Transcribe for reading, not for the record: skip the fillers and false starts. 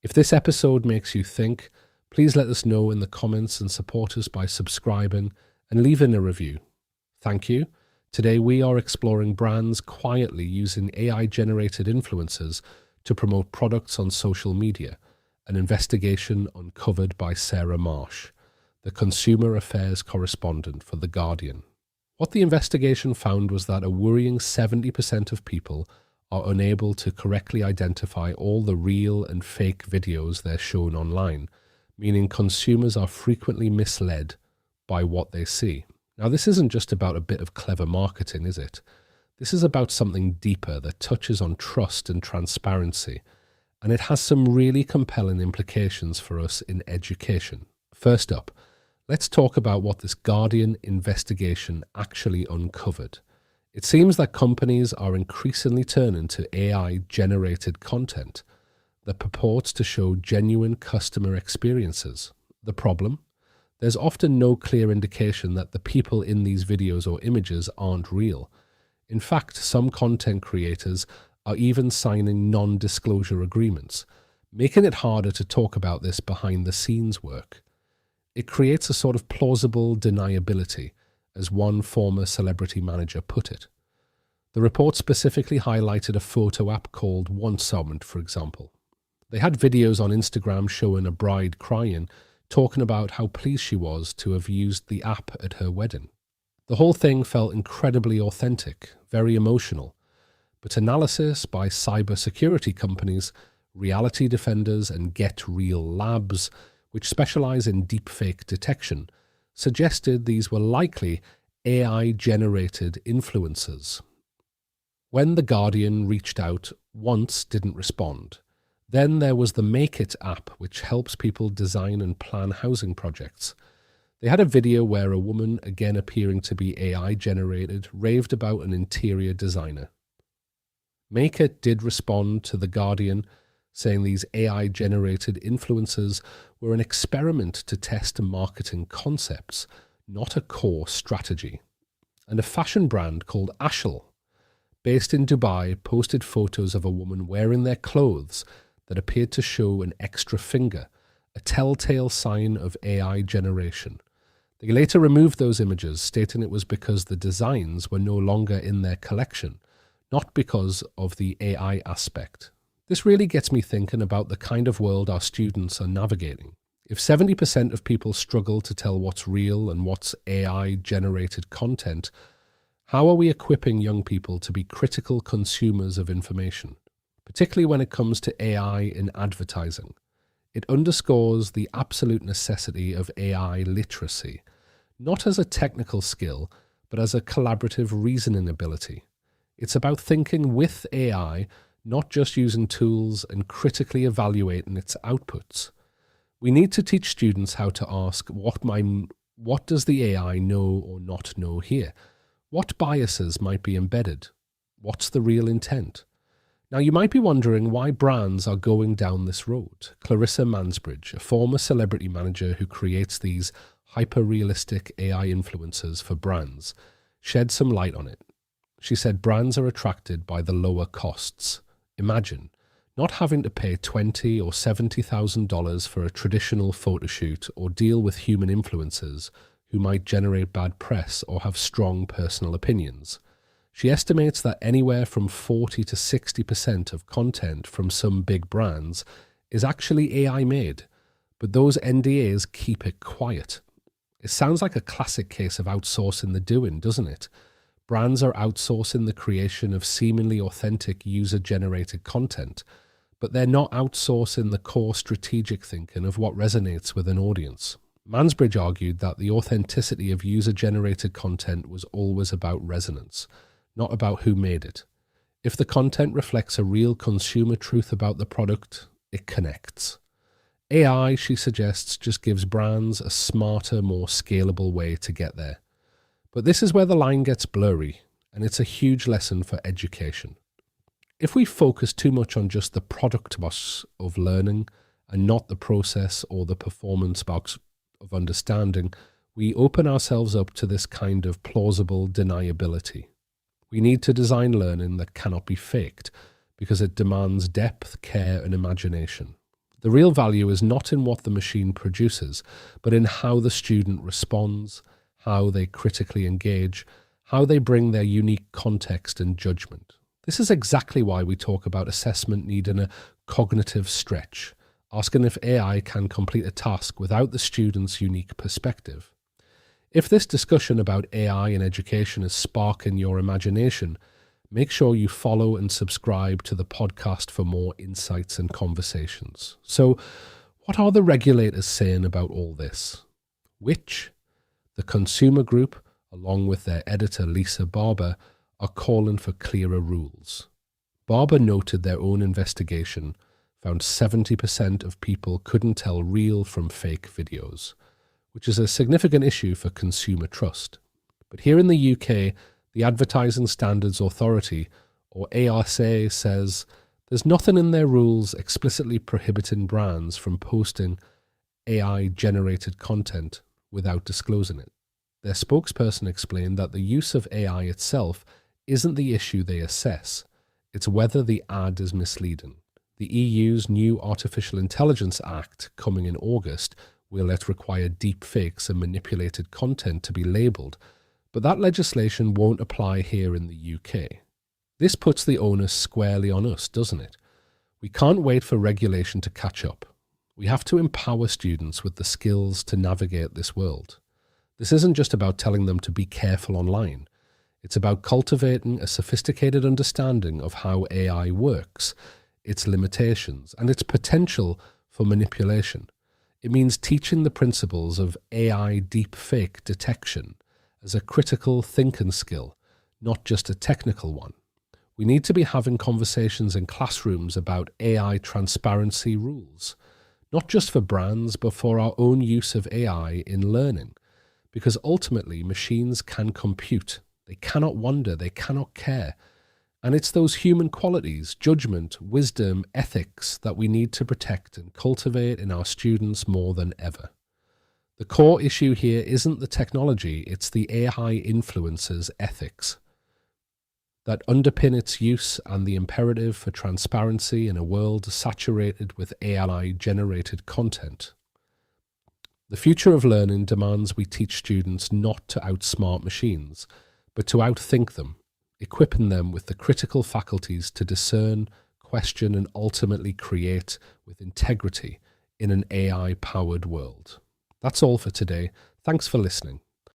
If this episode makes you think, please let us know in the comments and support us by subscribing and leaving a review. Thank you. Today we are exploring brands quietly using AI-generated influencers to promote products on social media, an investigation uncovered by Sarah Marsh, the consumer affairs correspondent for The Guardian. What the investigation found was that a worrying 70% of people are unable to correctly identify all the real and fake videos they're shown online, meaning consumers are frequently misled by what they see. Now, this isn't just about a bit of clever marketing, is it? This is about something deeper that touches on trust and transparency, and it has some really compelling implications for us in education. First up, let's talk about what this Guardian investigation actually uncovered. It seems that companies are increasingly turning to AI-generated content that purports to show genuine customer experiences. The problem? There's often no clear indication that the people in these videos or images aren't real. In fact, some content creators are even signing non-disclosure agreements, making it harder to talk about this behind-the-scenes work. It creates a sort of plausible deniability, as one former celebrity manager put it. The report specifically highlighted a photo app called Once and Maket, for example. They had videos on Instagram showing a bride crying, talking about how pleased she was to have used the app at her wedding. The whole thing felt incredibly authentic, very emotional. But analysis by cybersecurity companies, Reality Defenders and Get Real Labs, which specialize in deepfake detection, suggested these were likely AI-generated influencers. When The Guardian reached out, Once didn't respond. Then there was the Maket app, which helps people design and plan housing projects. They had a video where a woman, again appearing to be AI-generated, raved about an interior designer. Maket did respond to The Guardian, saying these AI-generated influencers were an experiment to test marketing concepts, not a core strategy. And a fashion brand called Ashle, based in Dubai, posted photos of a woman wearing their clothes that appeared to show an extra finger, a telltale sign of AI generation. They later removed those images, stating it was because the designs were no longer in their collection, not because of the AI aspect. This really gets me thinking about the kind of world our students are navigating. If 70% of people struggle to tell what's real and what's AI-generated content, how are we equipping young people to be critical consumers of information, particularly when it comes to AI in advertising? It underscores the absolute necessity of AI literacy, not as a technical skill, but as a collaborative reasoning ability. It's about thinking with AI, not just using tools and critically evaluating its outputs. We need to teach students how to ask, what does the AI know or not know here? What biases might be embedded? What's the real intent? Now, you might be wondering why brands are going down this road. Clarissa Mansbridge, a former celebrity manager who creates these hyper-realistic AI influencers for brands, shed some light on it. She said brands are attracted by the lower costs. Imagine not having to pay $20,000 or $70,000 for a traditional photo shoot or deal with human influencers who might generate bad press or have strong personal opinions. She estimates that anywhere from 40 to 60% of content from some big brands is actually AI made, but those NDAs keep it quiet. It sounds like a classic case of outsourcing the doing, doesn't it? Brands are outsourcing the creation of seemingly authentic user-generated content, but they're not outsourcing the core strategic thinking of what resonates with an audience. Mansbridge argued that the authenticity of user-generated content was always about resonance, not about who made it. If the content reflects a real consumer truth about the product, it connects. AI, she suggests, just gives brands a smarter, more scalable way to get there. But this is where the line gets blurry, and it's a huge lesson for education. If we focus too much on just the product box of learning and not the process or the performance box of understanding, we open ourselves up to this kind of plausible deniability. We need to design learning that cannot be faked because it demands depth, care, and imagination. The real value is not in what the machine produces, but in how the student responds, how they critically engage, how they bring their unique context and judgment. This is exactly why we talk about assessment needing a cognitive stretch, asking if AI can complete a task without the student's unique perspective. If this discussion about AI in education is sparking your imagination, make sure you follow and subscribe to the podcast for more insights and conversations. So, what are the regulators saying about all this? Which, the consumer group, along with their editor Lisa Barber, are calling for clearer rules. Barber noted their own investigation found 70% of people couldn't tell real from fake videos, which is a significant issue for consumer trust. But here in the UK, the Advertising Standards Authority, or ARSA, says there's nothing in their rules explicitly prohibiting brands from posting AI-generated content without disclosing it. Their spokesperson explained that the use of AI itself isn't the issue they assess, it's whether the ad is misleading. The EU's new Artificial Intelligence Act, coming in August, will let require deepfakes and manipulated content to be labelled, but that legislation won't apply here in the UK. This puts the onus squarely on us, doesn't it? We can't wait for regulation to catch up. We have to empower students with the skills to navigate this world. This isn't just about telling them to be careful online. It's about cultivating a sophisticated understanding of how AI works, its limitations, and its potential for manipulation. It means teaching the principles of AI deepfake detection as a critical thinking skill, not just a technical one. We need to be having conversations in classrooms about AI transparency rules, not just for brands, but for our own use of AI in learning. Because ultimately, machines can compute. They cannot wonder, they cannot care. And it's those human qualities, judgment, wisdom, ethics, that we need to protect and cultivate in our students more than ever. The core issue here isn't the technology, it's the AI influencer's ethics that underpin its use and the imperative for transparency in a world saturated with AI-generated content. The future of learning demands we teach students not to outsmart machines, but to outthink them, equipping them with the critical faculties to discern, question, and ultimately create with integrity in an AI-powered world. That's all for today. Thanks for listening.